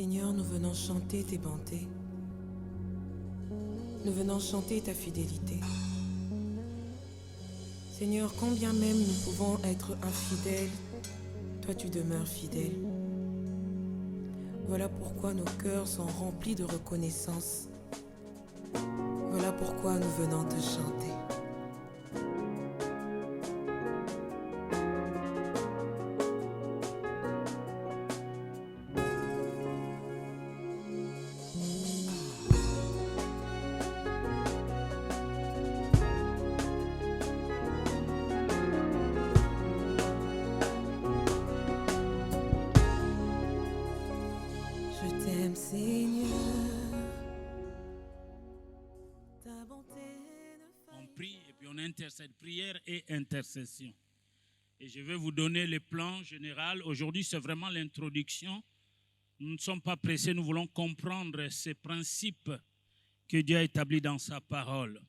Seigneur, nous venons chanter tes bontés. Nous venons chanter ta fidélité. Seigneur, combien même nous pouvons être infidèles, toi tu demeures fidèle. Voilà pourquoi nos cœurs sont remplis de reconnaissance. Voilà pourquoi nous venons te chanter. Je t'aime, Seigneur. Ta bonté ne On prie et puis on intercède. Prière et intercession. Et je vais vous donner le plan général. Aujourd'hui, c'est vraiment l'introduction. Nous ne sommes pas pressés, nous voulons comprendre ces principes que Dieu a établis dans sa parole.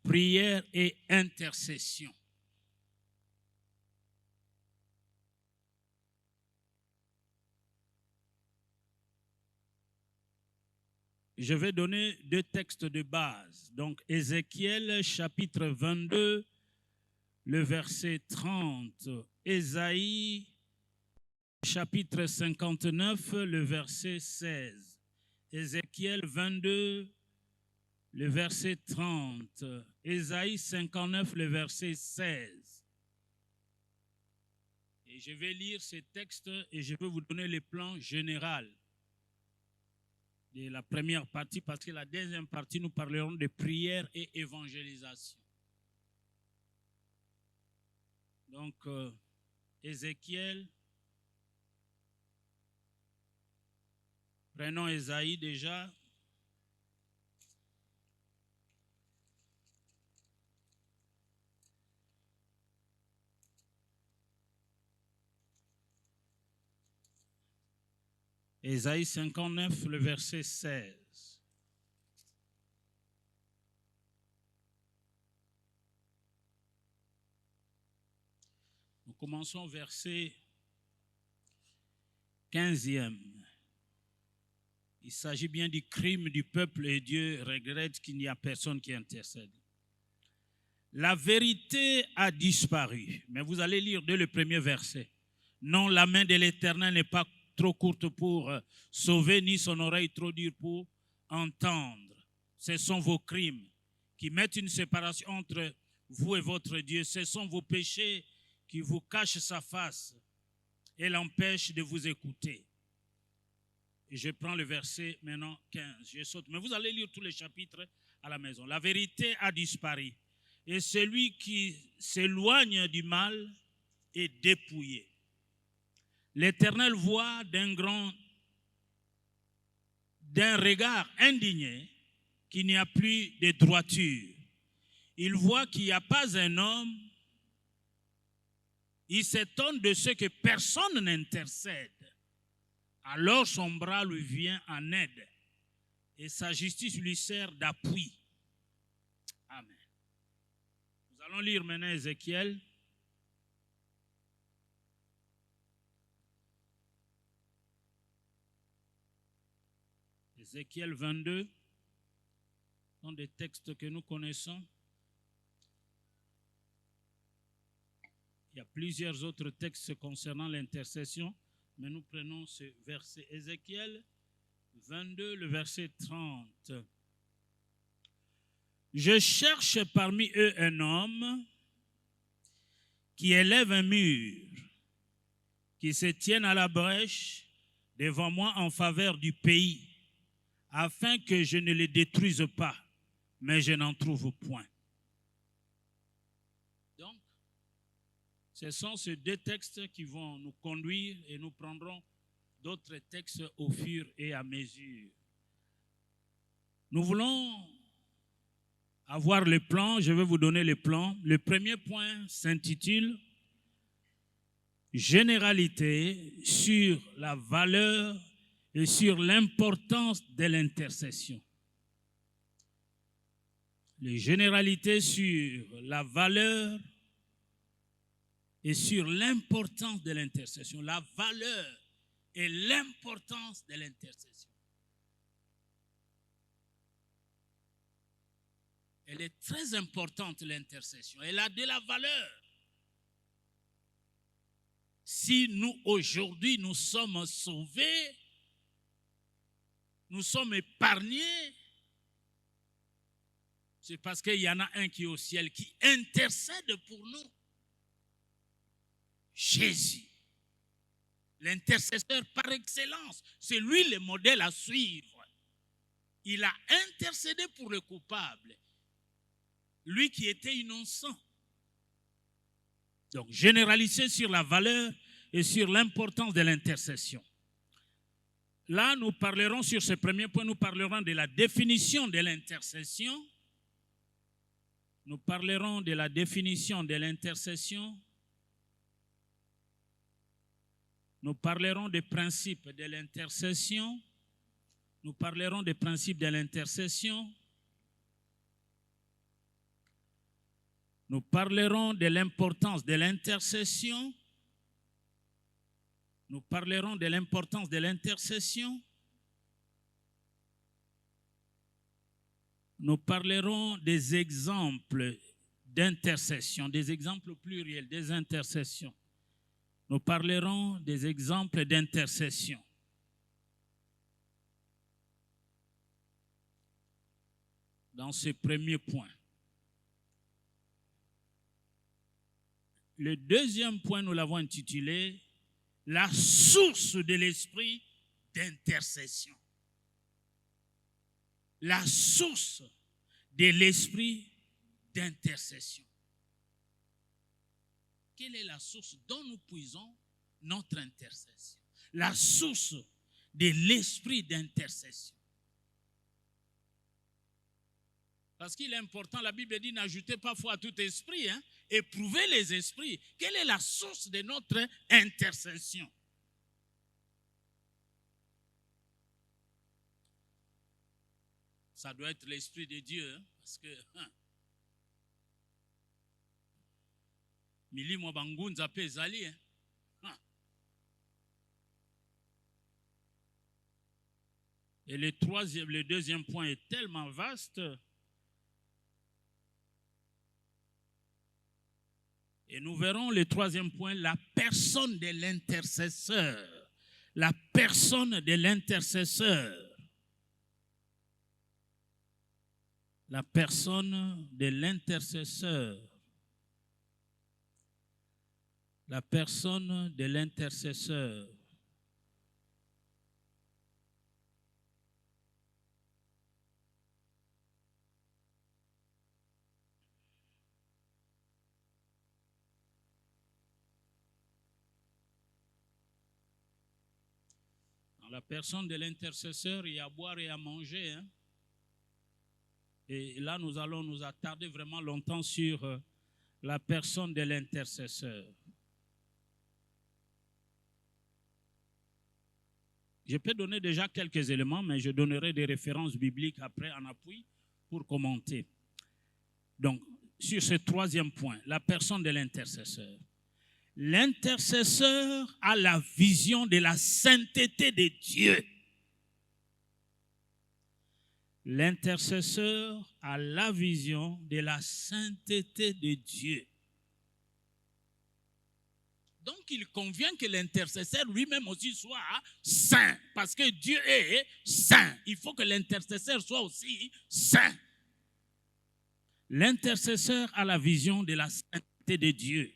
Prière et intercession. Je vais donner deux textes de base. Donc, Ézéchiel, chapitre 22, le verset 30. Ésaïe, chapitre 59, le verset 16. Ézéchiel 22, le verset 30. Ésaïe 59, le verset 16. Et je vais lire ces textes et je vais vous donner le plan général de la première partie, parce que la deuxième partie, nous parlerons de prière et évangélisation. Donc, Ézéchiel, prenons Ésaïe déjà. Ésaïe 59, le verset 16. Nous commençons au verset 15e. Il s'agit bien du crime du peuple et Dieu regrette qu'il n'y a personne qui intercède. La vérité a disparu. Mais vous allez lire dès le premier verset. Non, la main de l'Éternel n'est pas trop courte pour sauver, ni son oreille trop dure pour entendre. Ce sont vos crimes qui mettent une séparation entre vous et votre Dieu. Ce sont vos péchés qui vous cachent sa face et l'empêchent de vous écouter. Et je prends le verset maintenant 15. Je saute. Mais vous allez lire tous les chapitres à la maison. La vérité a disparu. Et celui qui s'éloigne du mal est dépouillé. L'Éternel voit d'un regard indigné qu'il n'y a plus de droiture. Il voit qu'il n'y a pas un homme. Il s'étonne de ce que personne n'intercède. Alors son bras lui vient en aide et sa justice lui sert d'appui. Amen. Nous allons lire maintenant Ézéchiel. Ézéchiel 22, sont des textes que nous connaissons. Il y a plusieurs autres textes concernant l'intercession, mais nous prenons ce verset. Ézéchiel 22, le verset 30. Je cherche parmi eux un homme qui élève un mur, qui se tienne à la brèche devant moi en faveur du pays, afin que je ne les détruise pas, mais je n'en trouve point. Donc, ce sont ces deux textes qui vont nous conduire et nous prendrons d'autres textes au fur et à mesure. Nous voulons avoir le plan, je vais vous donner le plan. Le premier point s'intitule « Généralité sur la valeur et sur l'importance de l'intercession ». Les généralités sur la valeur et sur l'importance de l'intercession. La valeur et l'importance de l'intercession. Elle est très importante, l'intercession. Elle a de la valeur. Si nous, aujourd'hui, nous sommes sauvés, nous sommes épargnés, c'est parce qu'il y en a un qui est au ciel, qui intercède pour nous. Jésus, l'intercesseur par excellence, c'est lui le modèle à suivre. Il a intercédé pour le coupable, lui qui était innocent. Donc, généraliser sur la valeur et sur l'importance de l'intercession. Là, nous parlerons sur ce premier point, nous parlerons de la définition de l'intercession. Nous parlerons de la définition de l'intercession. Nous parlerons des principes de l'intercession. Nous parlerons des principes de l'intercession. Nous parlerons de l'importance de l'intercession. Nous parlerons de l'importance de l'intercession. Nous parlerons des exemples d'intercession, des exemples pluriels, des intercessions. Nous parlerons des exemples d'intercession. Dans ce premier point. Le deuxième point, nous l'avons intitulé « La source de l'esprit d'intercession ». La source de l'esprit d'intercession. Quelle est la source dont nous puisons notre intercession? La source de l'esprit d'intercession. Parce qu'il est important, la Bible dit, n'ajoutez pas foi à tout esprit, éprouvez les esprits. Quelle est la source de notre intercession? Ça doit être l'Esprit de Dieu, parce que milimo bangunza pe ezali. Et le deuxième point est tellement vaste. Et nous verrons le troisième point, la personne de l'intercesseur. La personne de l'intercesseur. La personne de l'intercesseur. La personne de l'intercesseur. Dans la personne de l'intercesseur, il y a à boire et à manger. Et là, nous allons nous attarder vraiment longtemps sur la personne de l'intercesseur. Je peux donner déjà quelques éléments, mais je donnerai des références bibliques après en appui pour commenter. Donc, sur ce troisième point, la personne de l'intercesseur. L'intercesseur a la vision de la sainteté de Dieu. L'intercesseur a la vision de la sainteté de Dieu. Donc, il convient que l'intercesseur lui-même aussi soit saint, parce que Dieu est saint. Il faut que l'intercesseur soit aussi saint. L'intercesseur a la vision de la sainteté de Dieu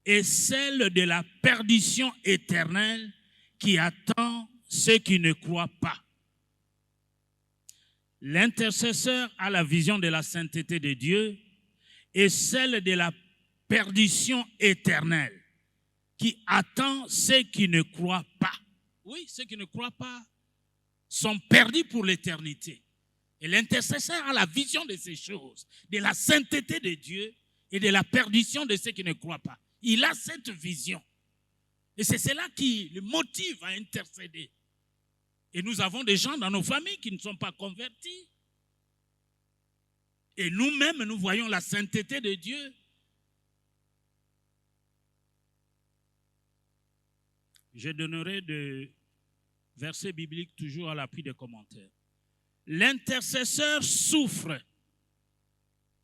et celle de la perdition éternelle qui attend ceux qui ne croient pas. L'intercesseur a la vision de la sainteté de Dieu et celle de la perdition éternelle qui attend ceux qui ne croient pas. Oui, ceux qui ne croient pas sont perdus pour l'éternité. Et l'intercesseur a la vision de ces choses, de la sainteté de Dieu et de la perdition de ceux qui ne croient pas. Il a cette vision. Et c'est cela qui le motive à intercéder. Et nous avons des gens dans nos familles qui ne sont pas convertis. Et nous-mêmes, nous voyons la sainteté de Dieu. Je donnerai des versets bibliques toujours à l'appui des commentaires. L'intercesseur souffre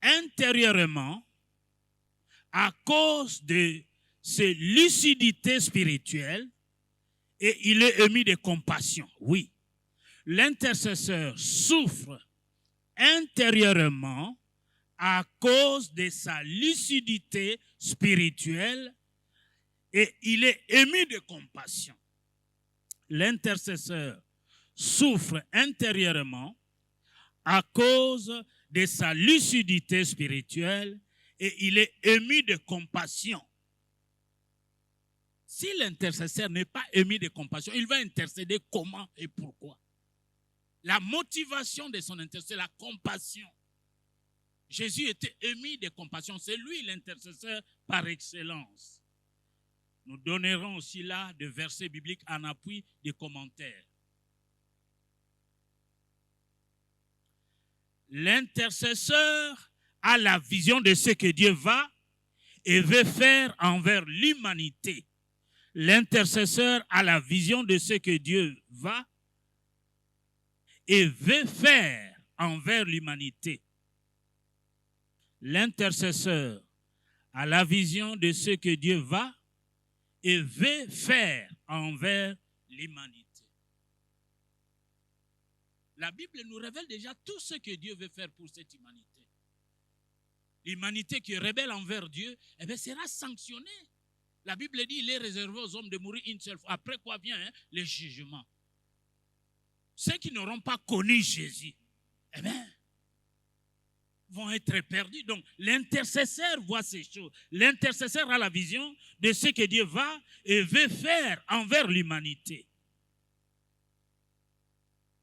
intérieurement à cause de ses lucidités spirituelles et il est ému de compassion. Oui, l'intercesseur souffre intérieurement à cause de sa lucidité spirituelle et il est ému de compassion. L'intercesseur souffre intérieurement à cause de sa lucidité spirituelle et il est ému de compassion. Si l'intercesseur n'est pas ému de compassion, il va intercéder comment et pourquoi? La motivation de son intercesseur, la compassion. Jésus était ému de compassion. C'est lui l'intercesseur par excellence. Nous donnerons aussi là des versets bibliques en appui des commentaires. L'intercesseur a la vision de ce que Dieu va et veut faire envers l'humanité. L'intercesseur a la vision de ce que Dieu va et veut faire envers l'humanité. L'intercesseur a la vision de ce que Dieu va et veut faire envers l'humanité. La Bible nous révèle déjà tout ce que Dieu veut faire pour cette humanité. L'humanité qui est rebelle envers Dieu, eh bien, sera sanctionnée. La Bible dit qu'il est réservé aux hommes de mourir une seule fois. Après quoi vient le jugement. Ceux qui n'auront pas connu Jésus, eh bien, vont être perdus. Donc, l'intercesseur voit ces choses. L'intercesseur a la vision de ce que Dieu va et veut faire envers l'humanité.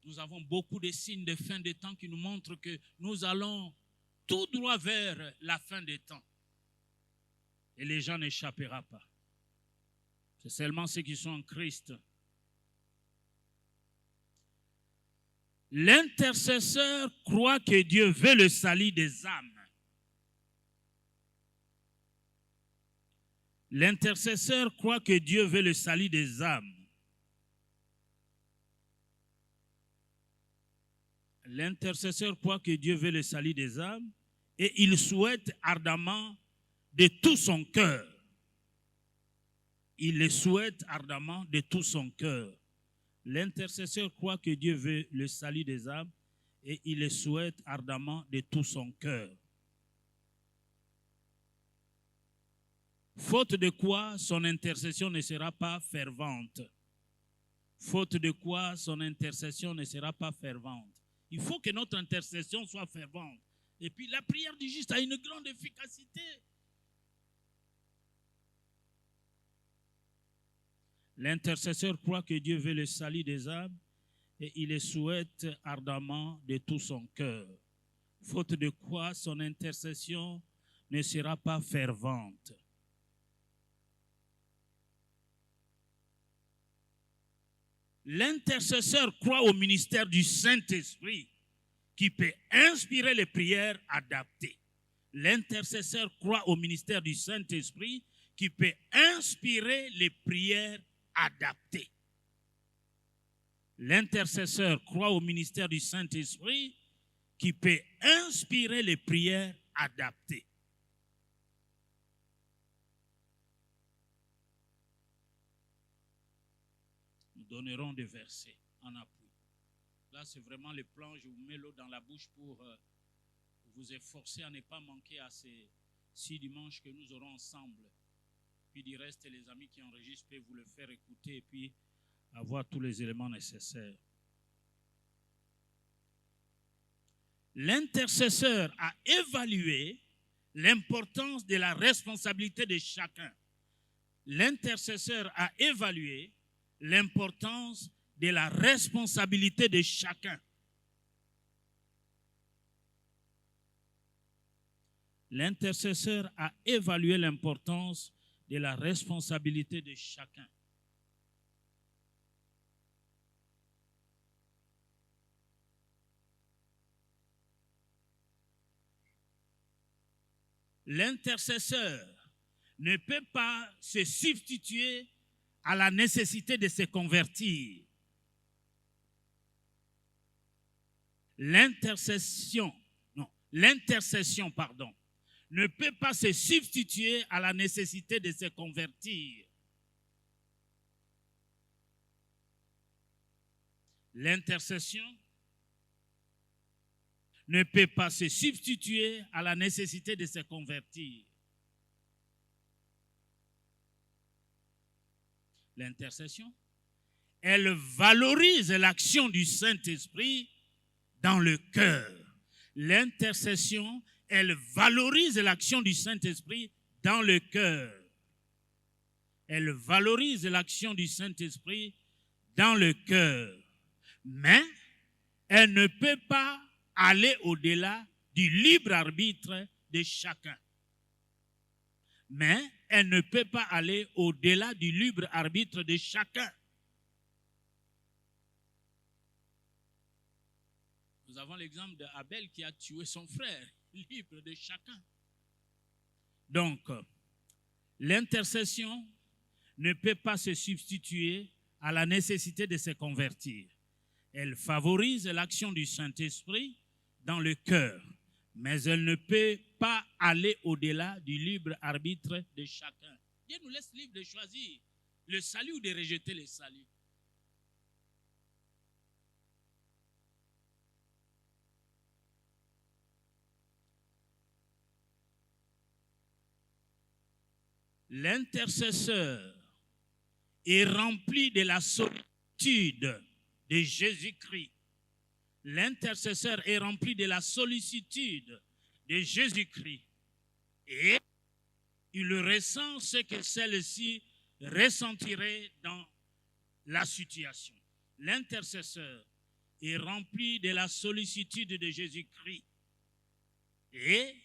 Nous avons beaucoup de signes de fin des temps qui nous montrent que nous allons tout droit vers la fin des temps. Et les gens n'échapperont pas. C'est seulement ceux qui sont en Christ. L'intercesseur croit que Dieu veut le salut des âmes. L'intercesseur croit que Dieu veut le salut des âmes. L'intercesseur croit que Dieu veut le salut des âmes et il souhaite ardemment de tout son cœur. Il le souhaite ardemment de tout son cœur. L'intercesseur croit que Dieu veut le salut des âmes et il le souhaite ardemment de tout son cœur. Faute de quoi son intercession ne sera pas fervente. Faute de quoi son intercession ne sera pas fervente. Il faut que notre intercession soit fervente. Et puis la prière du juste a une grande efficacité. L'intercesseur croit que Dieu veut le salut des âmes et il le souhaite ardemment de tout son cœur. Faute de quoi son intercession ne sera pas fervente. L'intercesseur croit au ministère du Saint-Esprit qui peut inspirer les prières adaptées. L'intercesseur croit au ministère du Saint-Esprit qui peut inspirer les prières adaptées. L'intercesseur croit au ministère du Saint-Esprit qui peut inspirer les prières adaptées. Nous donnerons des versets en appui. Là, c'est vraiment le plan. Je vous mets l'eau dans la bouche pour vous efforcer à ne pas manquer à ces 6 dimanches que nous aurons ensemble. Puis du reste, les amis qui enregistrent peuvent vous le faire écouter et puis avoir tous les éléments nécessaires. L'intercesseur a évalué l'importance de la responsabilité de chacun. L'intercesseur a évalué l'importance de la responsabilité de chacun. L'intercesseur a évalué l'importance de la responsabilité de chacun. L'intercesseur ne peut pas se substituer à la nécessité de se convertir. L'intercession, ne peut pas se substituer à la nécessité de se convertir. L'intercession ne peut pas se substituer à la nécessité de se convertir. L'intercession, elle valorise l'action du Saint-Esprit dans le cœur. L'intercession, elle valorise l'action du Saint-Esprit dans le cœur. Elle valorise l'action du Saint-Esprit dans le cœur. Mais elle ne peut pas aller au-delà du libre arbitre de chacun. Mais elle ne peut pas aller au-delà du libre arbitre de chacun. Nous avons l'exemple d'Abel qui a tué son frère, libre de chacun. Donc, l'intercession ne peut pas se substituer à la nécessité de se convertir. Elle favorise l'action du Saint-Esprit dans le cœur, mais elle ne peut pas aller au-delà du libre arbitre de chacun. Dieu nous laisse libre de choisir le salut ou de rejeter le salut. L'intercesseur est rempli de la solitude de Jésus-Christ. L'intercesseur est rempli de la sollicitude de Jésus-Christ. Et il ressent ce que celle-ci ressentirait dans la situation. L'intercesseur est rempli de la sollicitude de Jésus-Christ. Et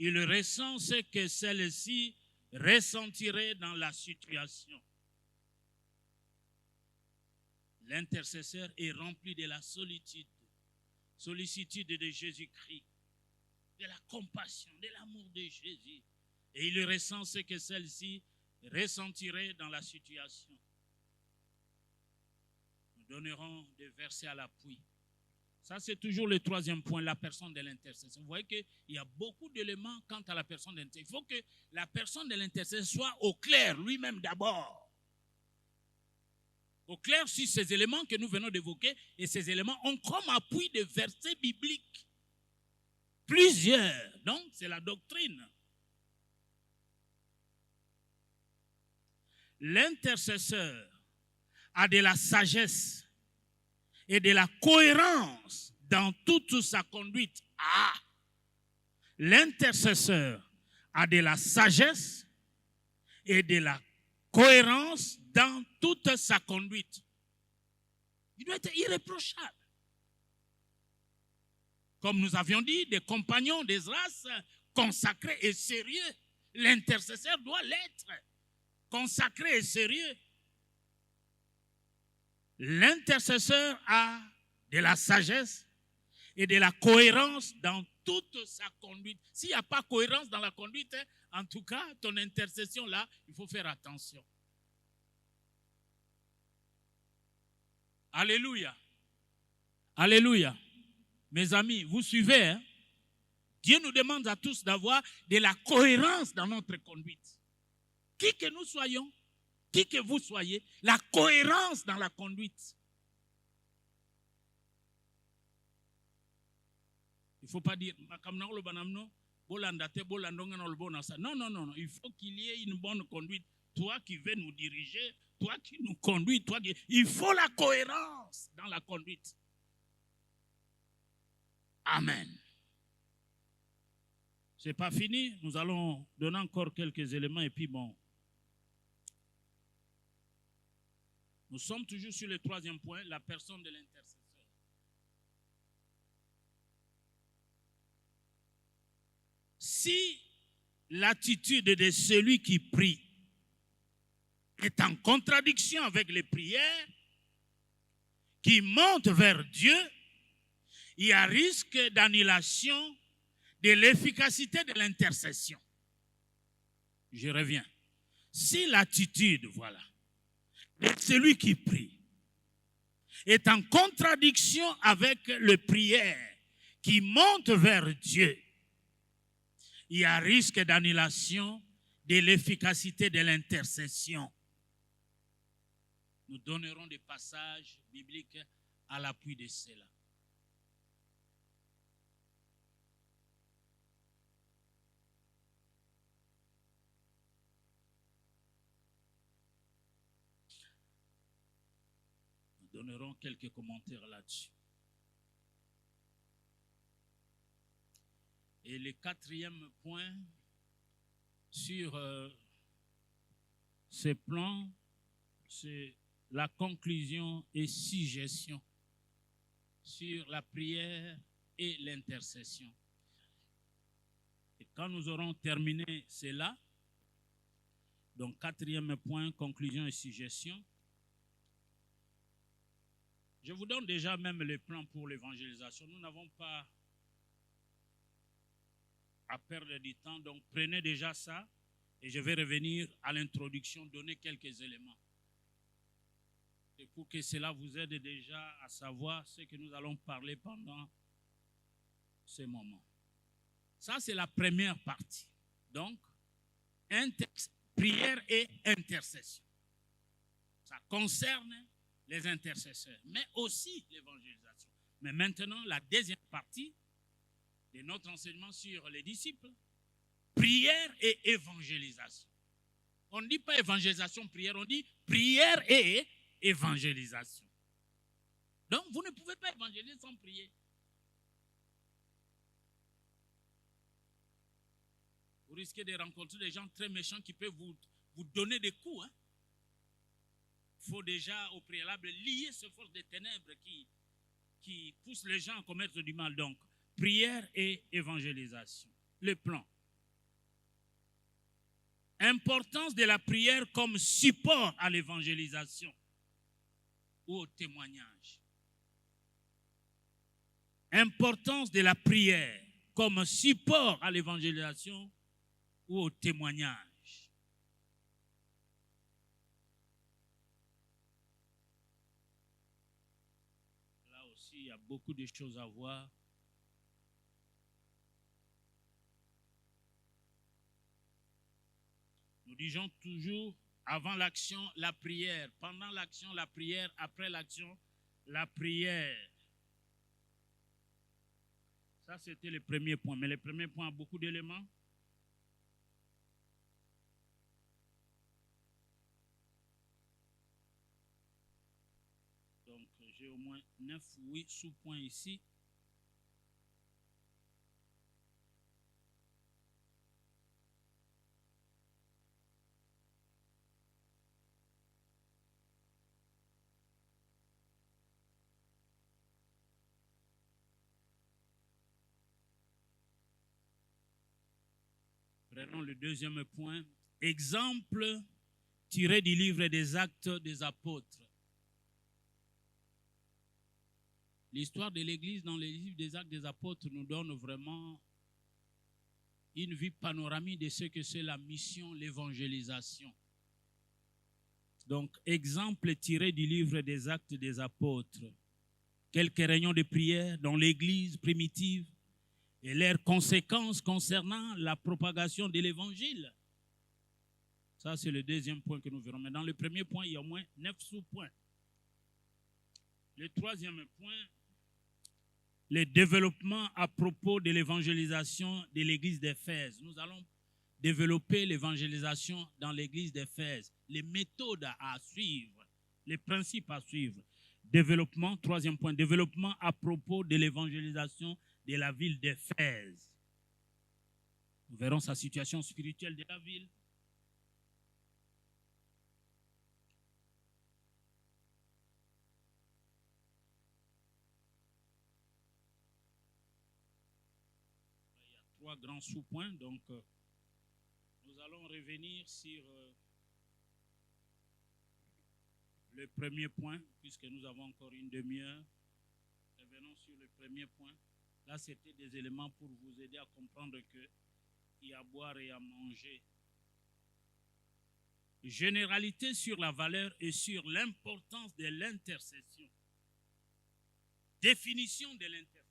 il ressent ce que celle-ci ressentirait dans la situation. L'intercesseur est rempli de la solitude de Jésus-Christ, de la compassion, de l'amour de Jésus. Et il ressent ce que celle-ci ressentirait dans la situation. Nous donnerons des versets à l'appui. Ça, c'est toujours le troisième point, la personne de l'intercession. Vous voyez qu'il y a beaucoup d'éléments quant à la personne de l'intercession. Il faut que la personne de l'intercession soit au clair lui-même d'abord. Au clair sur ces éléments que nous venons d'évoquer, et ces éléments ont comme appui des versets bibliques. Plusieurs. Donc, c'est la doctrine. L'intercesseur a de la sagesse et de la cohérence dans toute sa conduite. L'intercesseur a de la sagesse et de la cohérence dans toute sa conduite. Il doit être irréprochable. Comme nous avions dit, des compagnons d'Esdras consacrés et sérieux. L'intercesseur doit l'être, consacré et sérieux. L'intercesseur a de la sagesse et de la cohérence dans toute sa conduite. S'il n'y a pas cohérence dans la conduite, en tout cas, ton intercession là, il faut faire attention. Alléluia. Alléluia. Mes amis, vous suivez, hein? Dieu nous demande à tous d'avoir de la cohérence dans notre conduite. Qui que nous soyons, qui que vous soyez, la cohérence dans la conduite. Il ne faut pas dire, non, non. Il faut qu'il y ait une bonne conduite. Toi qui veux nous diriger, toi qui nous conduis, il faut la cohérence dans la conduite. Amen. Ce n'est pas fini. Nous allons donner encore quelques éléments et puis bon. Nous sommes toujours sur le troisième point, la personne de l'intercesseur. Si l'attitude de celui qui prie est en contradiction avec les prières qui montent vers Dieu, il y a risque d'annulation de l'efficacité de l'intercession. Je reviens. Si l'attitude, voilà, de celui qui prie est en contradiction avec les prières qui montent vers Dieu, il y a risque d'annulation de l'efficacité de l'intercession. Nous donnerons des passages bibliques à l'appui de cela. Nous donnerons quelques commentaires là-dessus. Et le quatrième point sur ce plan, c'est la conclusion et suggestion sur la prière et l'intercession. Et quand nous aurons terminé cela, donc quatrième point, conclusion et suggestion, je vous donne déjà même les plans pour l'évangélisation. Nous n'avons pas à perdre du temps, donc prenez déjà ça et je vais revenir à l'introduction, donner quelques éléments. Et pour que cela vous aide déjà à savoir ce que nous allons parler pendant ce moment. Ça, c'est la première partie. Donc, prière et intercession. Ça concerne les intercesseurs, mais aussi l'évangélisation. Mais maintenant, la deuxième partie de notre enseignement sur les disciples, prière et évangélisation. On ne dit pas évangélisation, prière, on dit prière et évangélisation. Donc, vous ne pouvez pas évangéliser sans prier. Vous risquez de rencontrer des gens très méchants qui peuvent vous donner des coups. Il faut déjà au préalable lier ce force des ténèbres qui pousse les gens à commettre du mal. Donc, prière et évangélisation. Le plan. Importance de la prière comme support à l'évangélisation ou au témoignage. Importance de la prière comme support à l'évangélisation ou au témoignage. Là aussi, il y a beaucoup de choses à voir. Nous disons toujours, avant l'action, la prière. Pendant l'action, la prière. Après l'action, la prière. Ça, c'était le premier point. Mais le premier point a beaucoup d'éléments. Donc, j'ai au moins 9 ou 8 sous-points ici. Prenons le deuxième point. Exemple tiré du livre des Actes des Apôtres. L'histoire de l'Église dans les livres des Actes des Apôtres nous donne vraiment une vue panoramique de ce que c'est la mission, l'évangélisation. Donc, exemple tiré du livre des Actes des Apôtres. Quelques réunions de prière dans l'Église primitive et leurs conséquences concernant la propagation de l'Évangile. Ça, c'est le deuxième point que nous verrons. Mais dans le premier point, il y a au moins 9 sous-points. Le troisième point, le développement à propos de l'évangélisation de l'église d'Éphèse. Nous allons développer l'évangélisation dans l'église d'Éphèse, les méthodes à suivre, les principes à suivre. Développement, troisième point, développement à propos de l'évangélisation de la ville d'Éphèse. Nous verrons sa situation spirituelle de la ville. Trois grands sous-points, donc nous allons revenir sur le premier point, puisque nous avons encore une demi-heure. Revenons sur le premier point. Là, c'était des éléments pour vous aider à comprendre qu'il y a à boire et à manger Généralité sur la valeur et sur l'importance de l'intercession. Définition de l'intercession.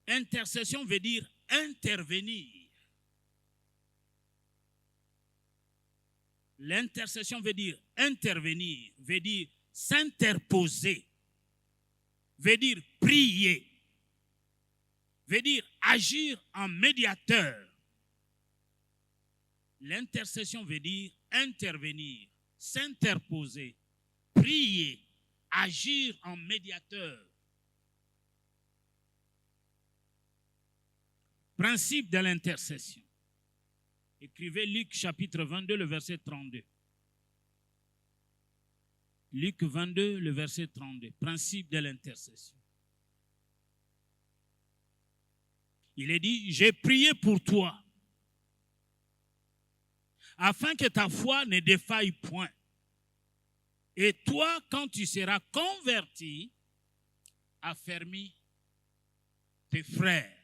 Intercession veut dire intervenir. L'intercession veut dire intervenir, veut dire s'interposer, veut dire prier, veut dire agir en médiateur. L'intercession veut dire intervenir, s'interposer, prier, agir en médiateur. Principe de l'intercession. Écrivez Luc chapitre 22, le verset 32. Luc 22, le verset 32. Principe de l'intercession. Il est dit, j'ai prié pour toi, afin que ta foi ne défaille point. Et toi, quand tu seras converti, affermis tes frères.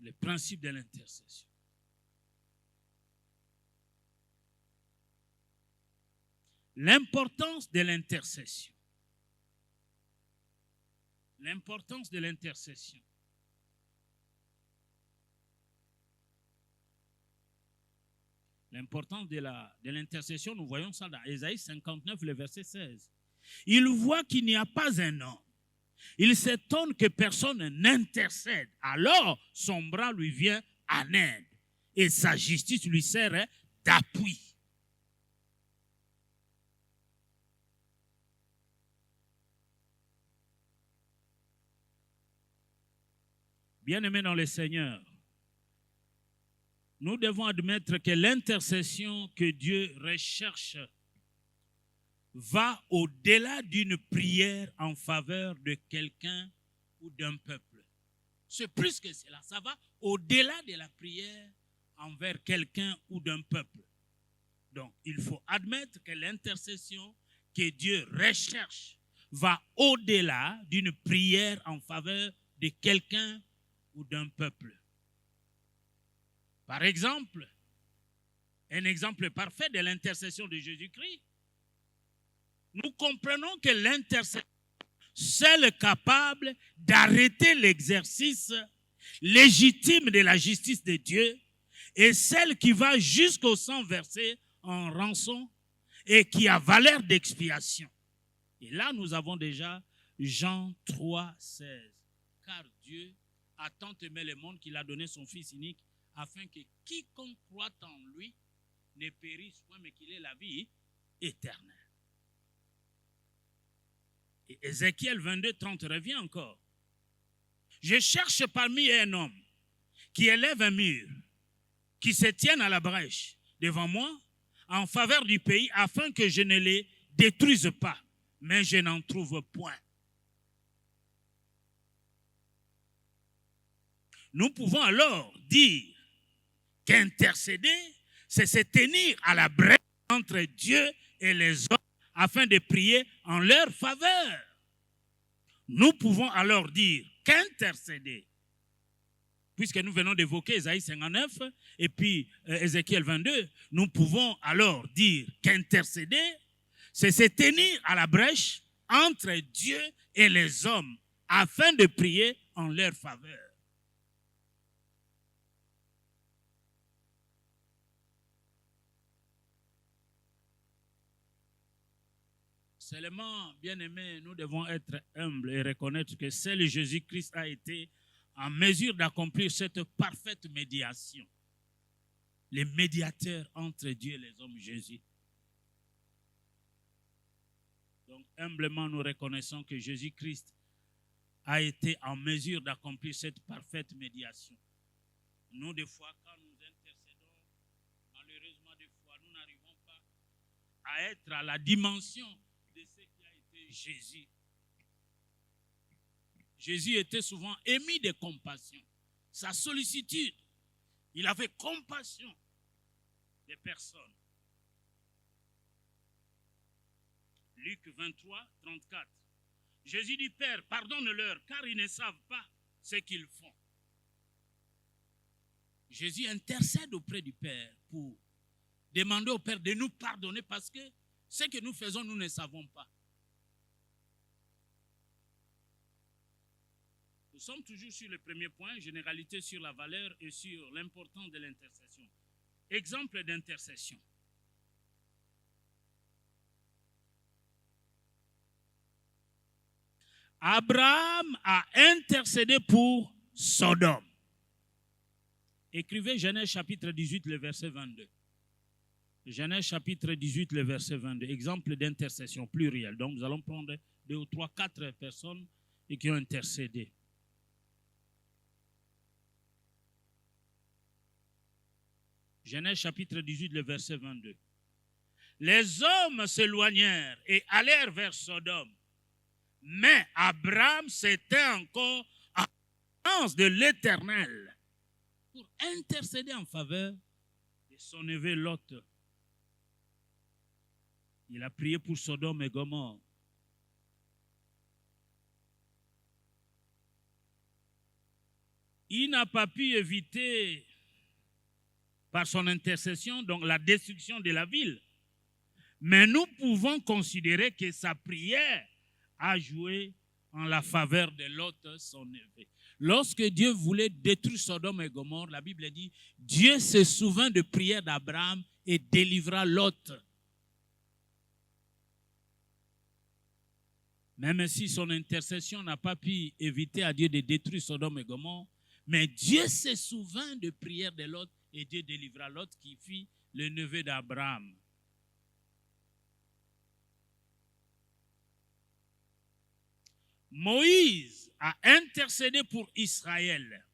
Le principe de l'intercession. L'importance de l'intercession. L'importance de l'intercession. L'importance de l'intercession, nous voyons ça dans Ésaïe 59, le verset 16. Il voit qu'il n'y a pas un homme. Il s'étonne que personne n'intercède. Alors, son bras lui vient en aide et sa justice lui sert d'appui. Bien-aimés dans le Seigneur, nous devons admettre que l'intercession que Dieu recherche va au-delà d'une prière en faveur de quelqu'un ou d'un peuple. C'est plus que cela. Ça va au-delà de la prière envers quelqu'un ou d'un peuple. Donc, il faut admettre que l'intercession que Dieu recherche va au-delà d'une prière en faveur de quelqu'un ou d'un peuple. Par exemple, un exemple parfait de l'intercession de Jésus-Christ, nous comprenons que l'intercession, seule capable d'arrêter l'exercice légitime de la justice de Dieu, est celle qui va jusqu'au sang versé en rançon et qui a valeur d'expiation. Et là, nous avons déjà Jean 3, 16. Car Dieu a tant aimé le monde qu'il a donné son Fils unique, afin que quiconque croit en lui ne périsse point, mais qu'il ait la vie éternelle. Et Ézéchiel 22, 30 revient encore. Je cherche parmi un homme qui élève un mur, qui se tienne à la brèche devant moi, en faveur du pays, afin que je ne les détruise pas, mais je n'en trouve point. Nous pouvons alors dire qu'intercéder, c'est se tenir à la brèche entre Dieu et les hommes afin de prier en leur faveur. Nous pouvons alors dire qu'intercéder, puisque nous venons d'évoquer Ésaïe 59 et puis Ézéchiel 22, nous pouvons alors dire qu'intercéder, c'est se tenir à la brèche entre Dieu et les hommes afin de prier en leur faveur. Seulement, bien-aimés, nous devons être humbles et reconnaître que seul Jésus-Christ a été en mesure d'accomplir cette parfaite médiation. Le médiateur entre Dieu et les hommes, Jésus. Donc, humblement, nous reconnaissons que Jésus-Christ a été en mesure d'accomplir cette parfaite médiation. Nous, des fois, quand nous intercédons, malheureusement, des fois, nous n'arrivons pas à être à la dimension de ce qui a été Jésus. Jésus était souvent émis de compassion. Sa sollicitude, il avait compassion des personnes. Luc 23, 34. Jésus dit, Père, pardonne-leur, car ils ne savent pas ce qu'ils font. Jésus intercède auprès du Père pour demander au Père de nous pardonner parce que ce que nous faisons, nous ne savons pas. Nous sommes toujours sur le premier point, généralité sur la valeur et sur l'importance de l'intercession. Exemple d'intercession. Abraham a intercédé pour Sodome. Écrivez Genèse chapitre 18, le verset 22. Genèse chapitre 18, le verset 22. Exemple d'intercession plurielle. Donc nous allons prendre 2 ou 3, 4 personnes et qui ont intercédé. Genèse chapitre 18, le verset 22. Les hommes s'éloignèrent et allèrent vers Sodome. Mais Abraham s'était encore en présence de l'Éternel pour intercéder en faveur de son neveu Lot. Il a prié pour Sodome et Gomorrhe. Il n'a pas pu éviter par son intercession donc la destruction de la ville. Mais nous pouvons considérer que sa prière a joué en la faveur de Lot, son neveu. Lorsque Dieu voulait détruire Sodome et Gomorrhe, la Bible dit, Dieu se souvint de prière d'Abraham et délivra Lot. Même si son intercession n'a pas pu éviter à Dieu de détruire Sodome et Gomorrhe, mais Dieu se souvint de prière de Lot et Dieu délivra Lot qui fit le neveu d'Abraham. Moïse a intercédé pour Israël.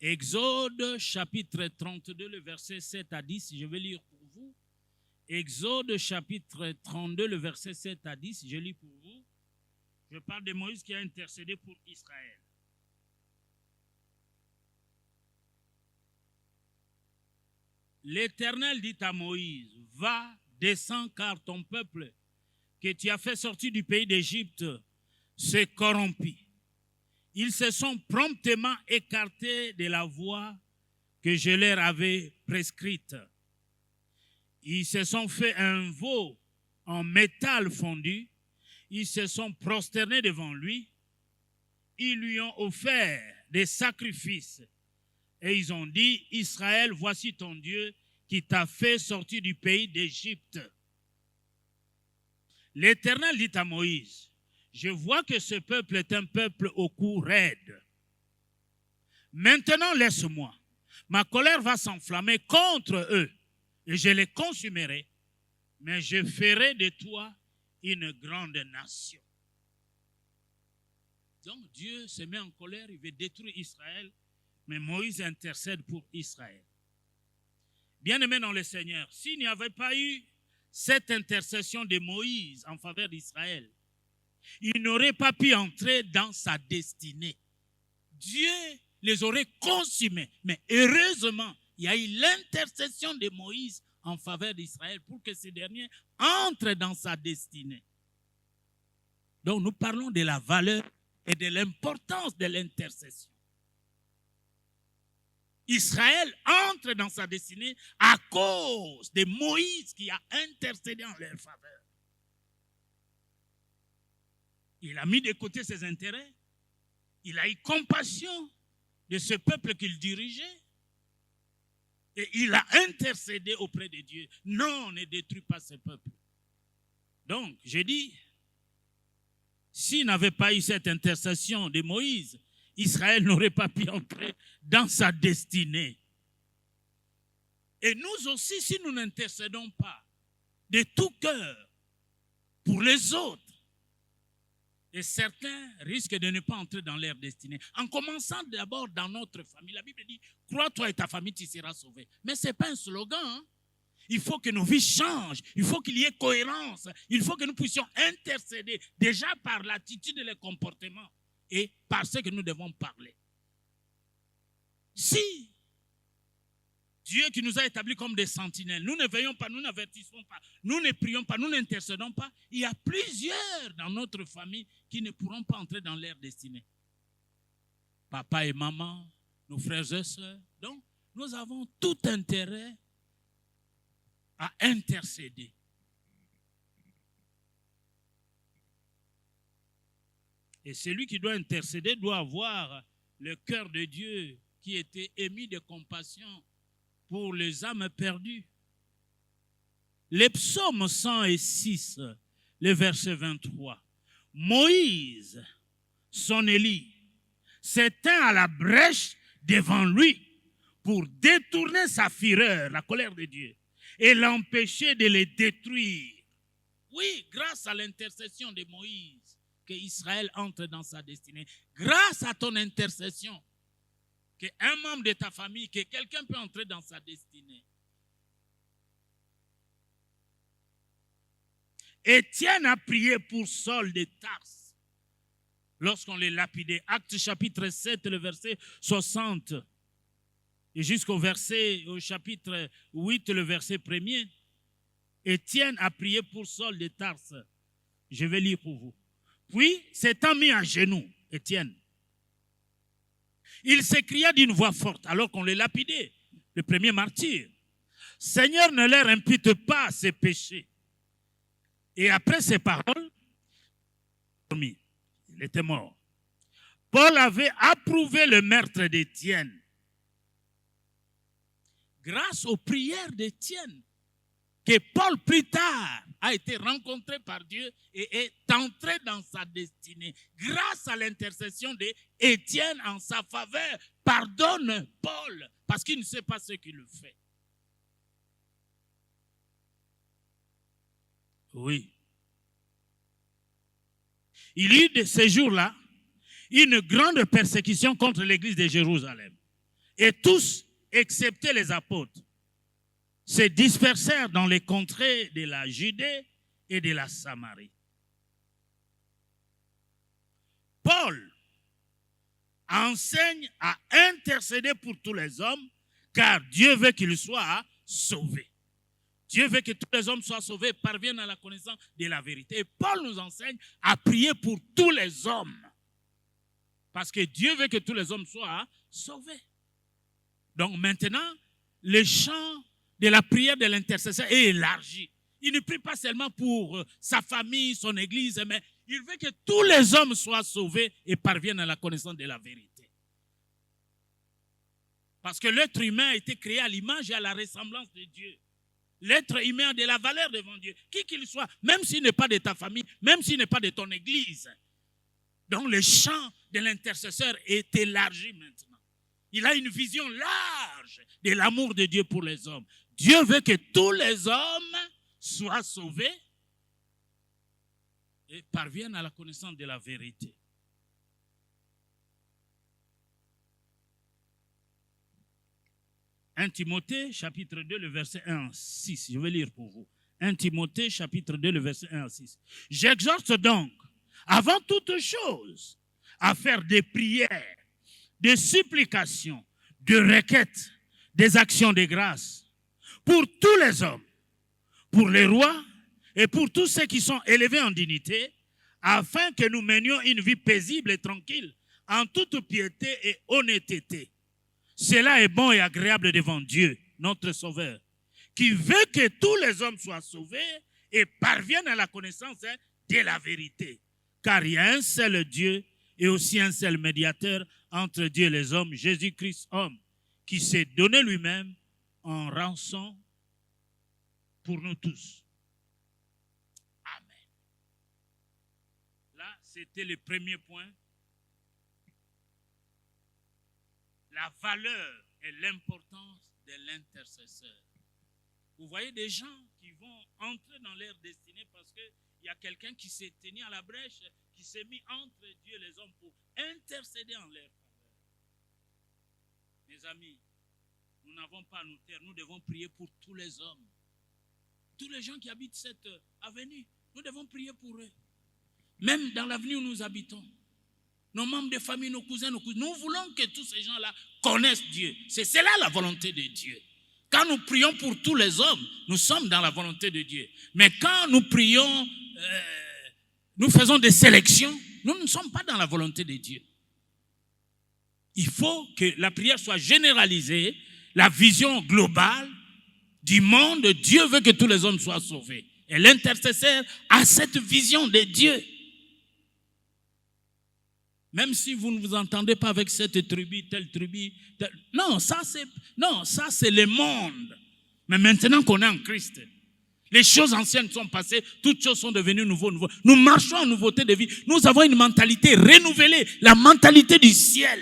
Exode chapitre 32, le verset 7 à 10, je vais lire pour vous. Exode chapitre 32, le verset 7 à 10, je lis pour vous. Je parle de Moïse qui a intercédé pour Israël. L'Éternel dit à Moïse, va, descends, car ton peuple que tu as fait sortir du pays d'Égypte s'est corrompu. Ils se sont promptement écartés de la voie que je leur avais prescrite. Ils se sont fait un veau en métal fondu. Ils se sont prosternés devant lui. Ils lui ont offert des sacrifices. Et ils ont dit, Israël, voici ton Dieu qui t'a fait sortir du pays d'Égypte. L'Éternel dit à Moïse, je vois que ce peuple est un peuple au cou raide. Maintenant, laisse-moi. Ma colère va s'enflammer contre eux et je les consumerai, mais je ferai de toi une grande nation. Donc Dieu se met en colère, il veut détruire Israël, mais Moïse intercède pour Israël. Bien-aimés dans le Seigneur, s'il n'y avait pas eu cette intercession de Moïse en faveur d'Israël, il n'aurait pas pu entrer dans sa destinée. Dieu les aurait consumés. Mais heureusement, il y a eu l'intercession de Moïse en faveur d'Israël pour que ce dernier entre dans sa destinée. Donc nous parlons de la valeur et de l'importance de l'intercession. Israël entre dans sa destinée à cause de Moïse qui a intercédé en leur faveur. Il a mis de côté ses intérêts. Il a eu compassion de ce peuple qu'il dirigeait. Et il a intercédé auprès de Dieu. Non, ne détruis pas ce peuple. Donc, j'ai dit, s'il n'avait pas eu cette intercession de Moïse, Israël n'aurait pas pu entrer dans sa destinée. Et nous aussi, si nous n'intercédons pas de tout cœur pour les autres, et certains risquent de ne pas entrer dans leur destinée. En commençant d'abord dans notre famille. La Bible dit, crois-toi et ta famille, tu seras sauvé. Mais ce n'est pas un slogan. Hein? Il faut que nos vies changent. Il faut qu'il y ait cohérence. Il faut que nous puissions intercéder déjà par l'attitude et le comportement et par ce que nous devons parler. Si Dieu qui nous a établis comme des sentinelles. Nous ne veillons pas, nous n'avertissons pas, nous ne prions pas, nous n'intercédons pas. Il y a plusieurs dans notre famille qui ne pourront pas entrer dans leur destinée. Papa et maman, nos frères et sœurs. Donc, nous avons tout intérêt à intercéder. Et celui qui doit intercéder doit avoir le cœur de Dieu qui était émis de compassion pour les âmes perdues. Les psaumes 106, le verset 23. Moïse, son Élie, s'éteint à la brèche devant lui pour détourner sa fureur, la colère de Dieu, et l'empêcher de les détruire. Oui, grâce à l'intercession de Moïse, que Israël entre dans sa destinée. Grâce à ton intercession, qu'un membre de ta famille, que quelqu'un peut entrer dans sa destinée. Étienne a prié pour Saul de Tarse lorsqu'on les lapidait. Actes chapitre 7, le verset 60 et jusqu'au chapitre 8, le verset 1er. Étienne a prié pour Saul de Tarse. Je vais lire pour vous. Puis, s'étant mis à genoux, Étienne, il s'écria d'une voix forte alors qu'on les lapidait, le premier martyr. Seigneur, ne leur impute pas ces péchés. Et après ces paroles, il était mort. Paul avait approuvé le meurtre d'Étienne. Grâce aux prières d'Étienne, que Paul plus tard a été rencontré par Dieu et est entré dans sa destinée. Grâce à l'intercession d'Étienne en sa faveur, pardonne Paul parce qu'il ne sait pas ce qu'il fait. Oui. Il y eut de ces jours-là une grande persécution contre l'église de Jérusalem. Et tous, excepté les apôtres, se dispersèrent dans les contrées de la Judée et de la Samarie. Paul enseigne à intercéder pour tous les hommes, car Dieu veut qu'ils soient sauvés. Dieu veut que tous les hommes soient sauvés et parviennent à la connaissance de la vérité. Et Paul nous enseigne à prier pour tous les hommes, parce que Dieu veut que tous les hommes soient sauvés. Donc maintenant, le champ de la prière de l'intercesseur est élargi. Il ne prie pas seulement pour sa famille, son église, mais il veut que tous les hommes soient sauvés et parviennent à la connaissance de la vérité. Parce que l'être humain a été créé à l'image et à la ressemblance de Dieu. L'être humain a de la valeur devant Dieu, qui qu'il soit, même s'il n'est pas de ta famille, même s'il n'est pas de ton église. Donc le champ de l'intercesseur est élargi maintenant. Il a une vision large de l'amour de Dieu pour les hommes. Dieu veut que tous les hommes soient sauvés et parviennent à la connaissance de la vérité. 1 Timothée, chapitre 2, le verset 1 à 6. Je vais lire pour vous. 1 Timothée, chapitre 2, le verset 1 à 6. J'exhorte donc, avant toute chose, à faire des prières, des supplications, des requêtes, des actions de grâce pour tous les hommes, pour les rois et pour tous ceux qui sont élevés en dignité, afin que nous menions une vie paisible et tranquille, en toute piété et honnêteté. Cela est bon et agréable devant Dieu, notre Sauveur, qui veut que tous les hommes soient sauvés et parviennent à la connaissance de la vérité. Car il y a un seul Dieu et aussi un seul médiateur entre Dieu et les hommes, Jésus-Christ homme, qui s'est donné lui-même en rançon pour nous tous. Amen. Là, c'était le premier point. La valeur et l'importance de l'intercesseur. Vous voyez des gens qui vont entrer dans leur destinée parce qu'il y a quelqu'un qui s'est tenu à la brèche, qui s'est mis entre Dieu et les hommes pour intercéder en leur faveur. Mes amis, nous n'avons pas à nous taire, nous devons prier pour tous les hommes. Tous les gens qui habitent cette avenue, nous devons prier pour eux. Même dans l'avenue où nous habitons. Nos membres de famille, nos cousins, nous voulons que tous ces gens-là connaissent Dieu. C'est cela la volonté de Dieu. Quand nous prions pour tous les hommes, nous sommes dans la volonté de Dieu. Mais quand nous prions, nous faisons des sélections, nous ne sommes pas dans la volonté de Dieu. Il faut que la prière soit généralisée, la vision globale du monde. Dieu veut que tous les hommes soient sauvés. Et l'intercesseur a cette vision de Dieu. Même si vous ne vous entendez pas avec cette tribu, telle tribu, non, ça c'est le monde. Mais maintenant qu'on est en Christ, les choses anciennes sont passées, toutes choses sont devenues nouvelles. Nous marchons en nouveauté de vie. Nous avons une mentalité renouvelée, la mentalité du ciel.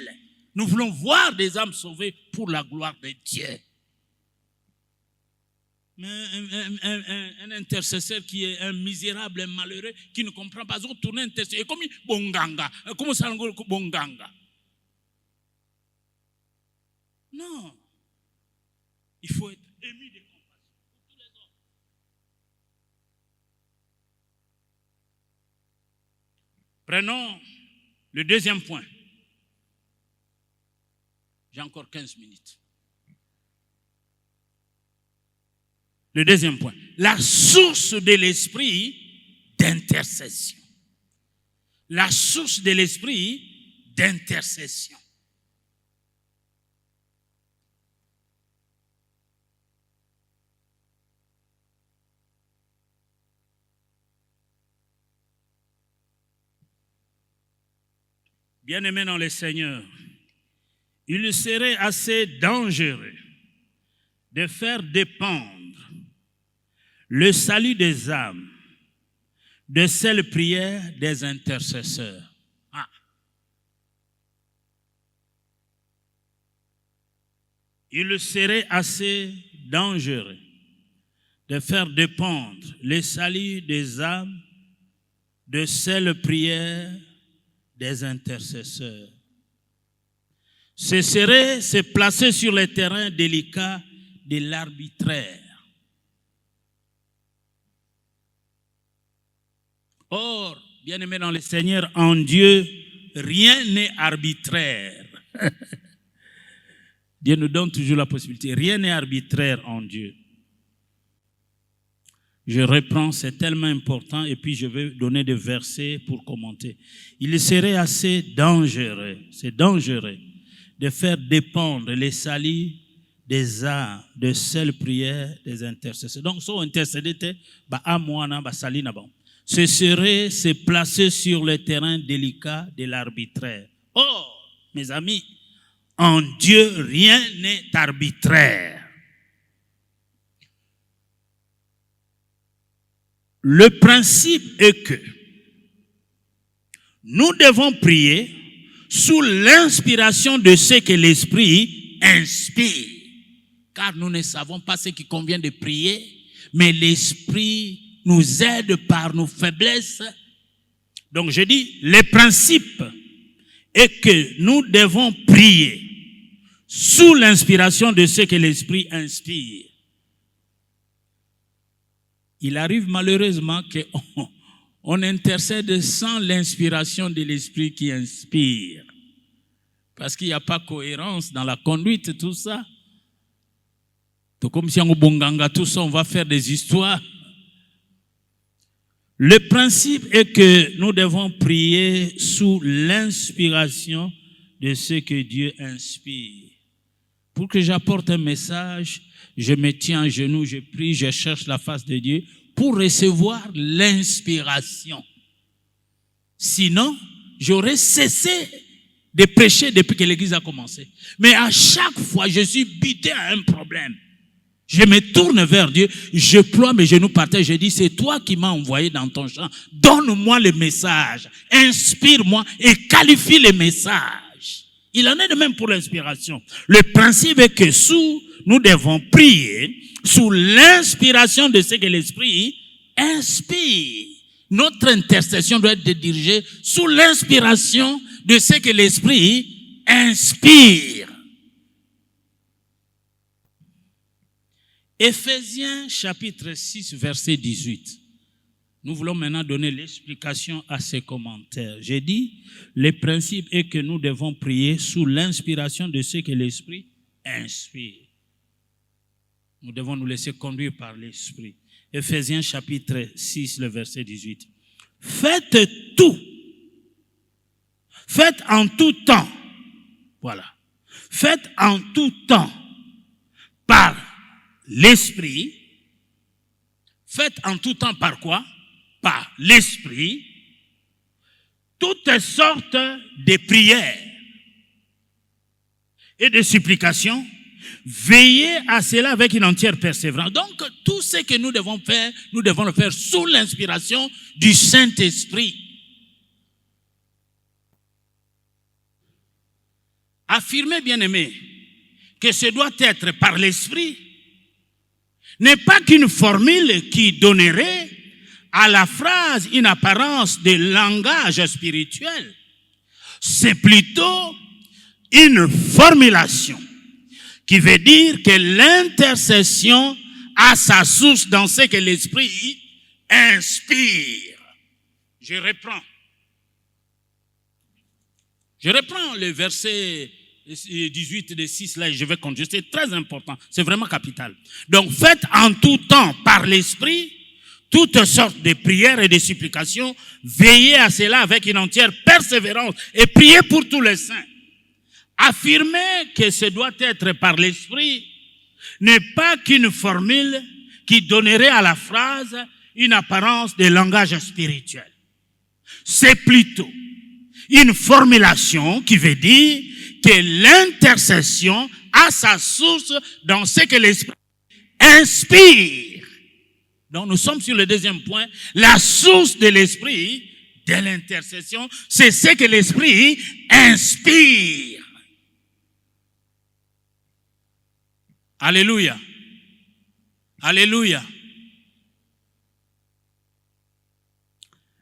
Nous voulons voir des âmes sauvées pour la gloire de Dieu. Mais un intercesseur qui est un misérable, un malheureux, qui ne comprend pas, tourner intercesseur. Et comme bonganga, comment ça bonganga? Non. Il faut être ému de compassion pour tous les hommes. Prenons le deuxième point. J'ai encore 15 minutes. Le deuxième point, la source de l'esprit d'intercession. La source de l'esprit d'intercession. Bien-aimés dans le Seigneur, il serait assez dangereux de faire dépendre le salut des âmes de celle prière des intercesseurs. Ah. Il serait assez dangereux de faire dépendre le salut des âmes de celle prière des intercesseurs. Ce serait se placer sur le terrain délicat de l'arbitraire. Or, bien-aimés dans le Seigneur, en Dieu, rien n'est arbitraire. Dieu nous donne toujours la possibilité. Rien n'est arbitraire en Dieu. Je reprends, c'est tellement important, et puis je vais donner des versets pour commenter. Il serait assez dangereux, c'est dangereux, de faire dépendre les salis des âmes de celles prières des intercesseurs. Donc, si on intercède, ce serait se placer sur le terrain délicat de l'arbitraire. Or, mes amis, en Dieu, rien n'est arbitraire. Le principe est que nous devons prier sous l'inspiration de ce que l'Esprit inspire. Car nous ne savons pas ce qui convient de prier, mais l'Esprit nous aide par nos faiblesses. Donc je dis, le principe est que nous devons prier sous l'inspiration de ce que l'Esprit inspire. Il arrive malheureusement qu'on intercède sans l'inspiration de l'Esprit qui inspire. Parce qu'il n'y a pas cohérence dans la conduite, tout ça. Tout comme si on bonganga, tout ça, on va faire des histoires. Le principe est que nous devons prier sous l'inspiration de ce que Dieu inspire. Pour que j'apporte un message, je me tiens à genoux, je prie, je cherche la face de Dieu pour recevoir l'inspiration. Sinon, j'aurais cessé de prêcher depuis que l'église a commencé. Mais à chaque fois, je suis buté à un problème. Je me tourne vers Dieu, je ploie mes genoux par terre, je dis, c'est toi qui m'as envoyé dans ton champ. Donne-moi le message, inspire-moi et qualifie le message. Il en est de même pour l'inspiration. Le principe est que nous devons prier sous l'inspiration de ce que l'Esprit inspire. Notre intercession doit être dirigée sous l'inspiration de ce que l'Esprit inspire. Éphésiens chapitre 6, verset 18. Nous voulons maintenant donner l'explication à ces commentaires. J'ai dit, le principe est que nous devons prier sous l'inspiration de ce que l'Esprit inspire. Nous devons nous laisser conduire par l'Esprit. Éphésiens chapitre 6, le verset 18. Faites tout. Faites en tout temps. Voilà. Faites en tout temps par l'Esprit. Faites en tout temps par quoi? Par l'Esprit. Toutes sortes de prières et de supplications. Veillez à cela avec une entière persévérance. Donc, tout ce que nous devons faire, nous devons le faire sous l'inspiration du Saint-Esprit. Affirmer, bien-aimé, que ce doit être par l'Esprit n'est pas qu'une formule qui donnerait à la phrase une apparence de langage spirituel. C'est plutôt une formulation qui veut dire que l'intercession a sa source dans ce que l'Esprit inspire. Je reprends le verset 18 de 6 là et je vais continuer. C'est très important, c'est vraiment capital. Donc faites en tout temps par l'Esprit toutes sortes de prières et de supplications. Veillez à cela avec une entière persévérance et priez pour tous les saints. Affirmer que ce doit être par l'Esprit n'est pas qu'une formule qui donnerait à la phrase une apparence de langage spirituel. C'est plutôt une formulation qui veut dire que l'intercession a sa source dans ce que l'Esprit inspire. Donc nous sommes sur le deuxième point. La source de l'Esprit, de l'intercession, c'est ce que l'Esprit inspire. Alléluia. Alléluia.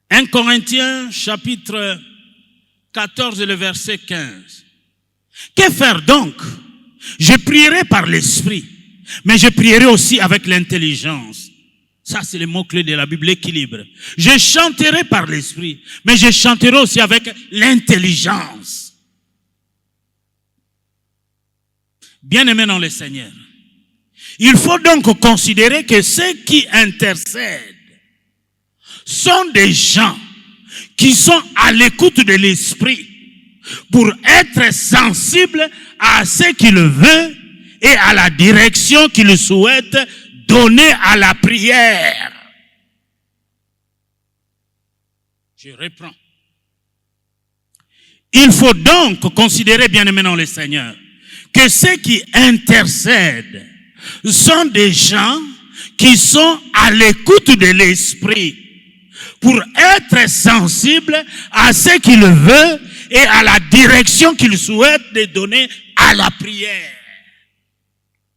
1 Corinthiens chapitre 14, le verset 15. Que faire donc? Je prierai par l'Esprit, mais je prierai aussi avec l'intelligence. Ça, c'est le mot-clé de la Bible, l'équilibre. Je chanterai par l'Esprit, mais je chanterai aussi avec l'intelligence. Bien-aimés dans le Seigneur, il faut donc considérer que ceux qui intercèdent sont des gens qui sont à l'écoute de l'Esprit pour être sensibles à ce qu'il veut et à la direction qu'il souhaite donner à la prière. Je reprends. Il faut donc considérer, bien-aimés dans le Seigneur, que ceux qui intercèdent sont des gens qui sont à l'écoute de l'Esprit pour être sensibles à ce qu'il veut et à la direction qu'il souhaite de donner à la prière.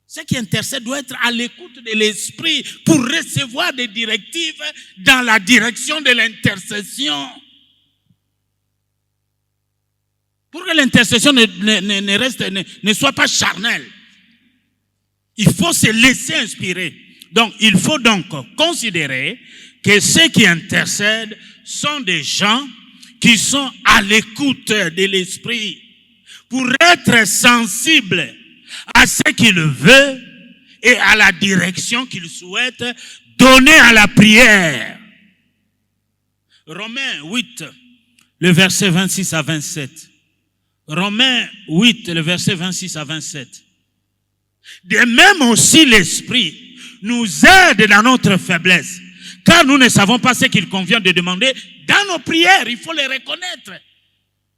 Ceux qui intercèdent doivent être à l'écoute de l'Esprit pour recevoir des directives dans la direction de l'intercession. Pour que l'intercession ne soit pas charnelle, il faut se laisser inspirer. Donc, il faut donc considérer que ceux qui intercèdent sont des gens qui sont à l'écoute de l'Esprit pour être sensibles à ce qu'il veut et à la direction qu'il souhaite donner à la prière. Romains 8, le verset 26 à 27. Romains 8, le verset 26 à 27. De même aussi l'Esprit nous aide dans notre faiblesse, car nous ne savons pas ce qu'il convient de demander dans nos prières. Il faut les reconnaître.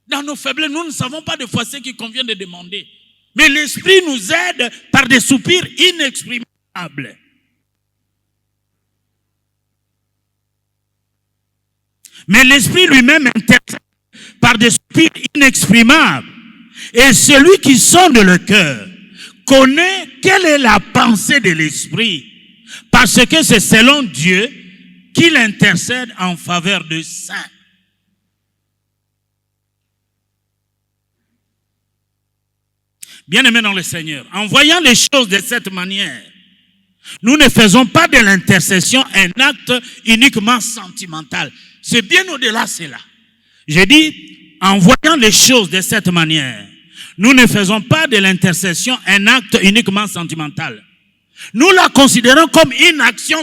Dans nos faiblesses, nous ne savons pas des fois ce qu'il convient de demander. Mais l'Esprit nous aide par des soupirs inexprimables. Mais l'Esprit lui-même intercède par des soupirs inexprimables. Et celui qui sonde le cœur connaît quelle est la pensée de l'Esprit, parce que c'est selon Dieu qu'il intercède en faveur des saints. Bien-aimés dans le Seigneur, en voyant les choses de cette manière, nous ne faisons pas de l'intercession un acte uniquement sentimental. C'est bien au-delà de cela. Je dis, en voyant les choses de cette manière, nous ne faisons pas de l'intercession un acte uniquement sentimental. Nous la considérons comme une action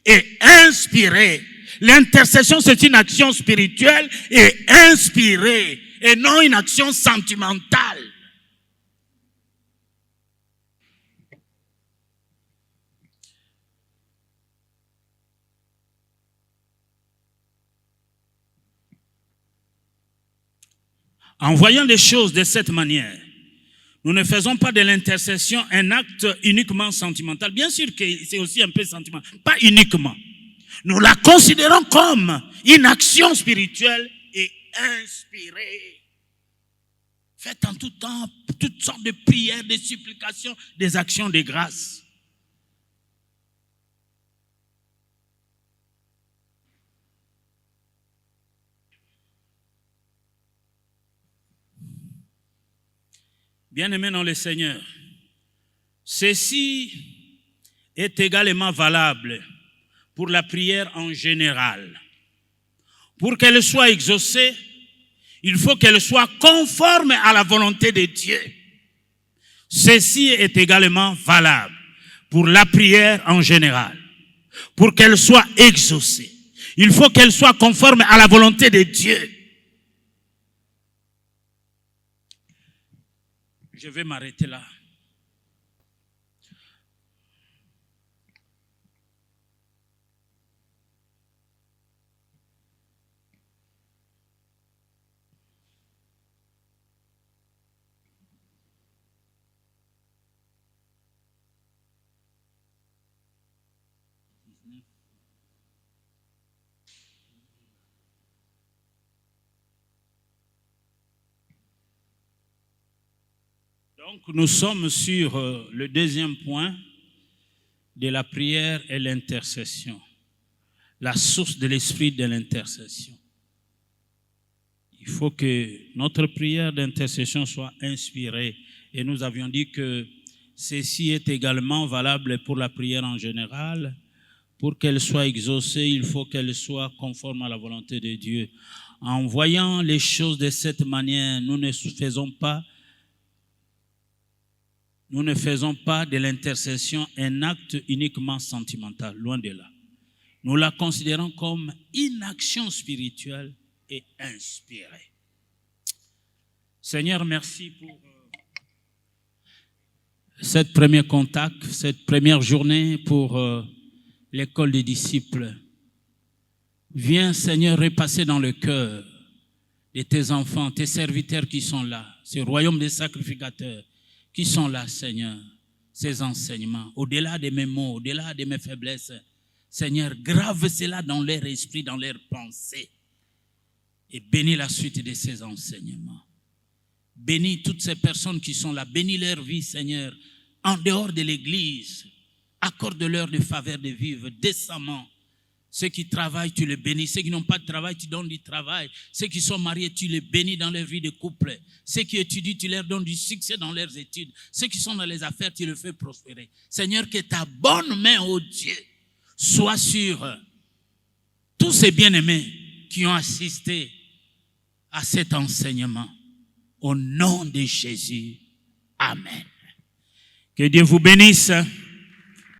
et inspirée. L'intercession, c'est une action spirituelle et inspirée, et non une action sentimentale. En voyant les choses de cette manière, nous ne faisons pas de l'intercession un acte uniquement sentimental. Bien sûr que c'est aussi un peu sentimental, pas uniquement. Nous la considérons comme une action spirituelle et inspirée. Faites en tout temps toutes sortes de prières, de supplications, des actions de grâce. Bien-aimés dans le Seigneur, ceci est également valable pour la prière en général. Pour qu'elle soit exaucée, il faut qu'elle soit conforme à la volonté de Dieu. Ceci est également valable pour la prière en général. Pour qu'elle soit exaucée, il faut qu'elle soit conforme à la volonté de Dieu. Je vais m'arrêter là. Donc, nous sommes sur le deuxième point de la prière et l'intercession. La source de l'esprit de l'intercession. Il faut que notre prière d'intercession soit inspirée. Et nous avions dit que ceci est également valable pour la prière en général. Pour qu'elle soit exaucée, il faut qu'elle soit conforme à la volonté de Dieu. En voyant les choses de cette manière, nous ne faisons pas de l'intercession un acte uniquement sentimental, loin de là. Nous la considérons comme une action spirituelle et inspirée. Seigneur, merci pour cette premier contact, cette première journée pour l'école des disciples. Viens, Seigneur, repasser dans le cœur de tes enfants, tes serviteurs qui sont là, ce royaume des sacrificateurs qui sont là, Seigneur, ces enseignements, au-delà de mes mots, au-delà de mes faiblesses. Seigneur, grave cela dans leur esprit, dans leur pensée, et bénis la suite de ces enseignements. Bénis toutes ces personnes qui sont là, bénis leur vie, Seigneur, en dehors de l'église. Accorde-leur des faveurs de vivre décemment. Ceux qui travaillent, tu les bénis. Ceux qui n'ont pas de travail, tu donnes du travail. Ceux qui sont mariés, tu les bénis dans leur vie de couple. Ceux qui étudient, tu leur donnes du succès dans leurs études. Ceux qui sont dans les affaires, tu les fais prospérer. Seigneur, que ta bonne main, ô Dieu, soit sur tous ces bien-aimés qui ont assisté à cet enseignement. Au nom de Jésus. Amen. Que Dieu vous bénisse.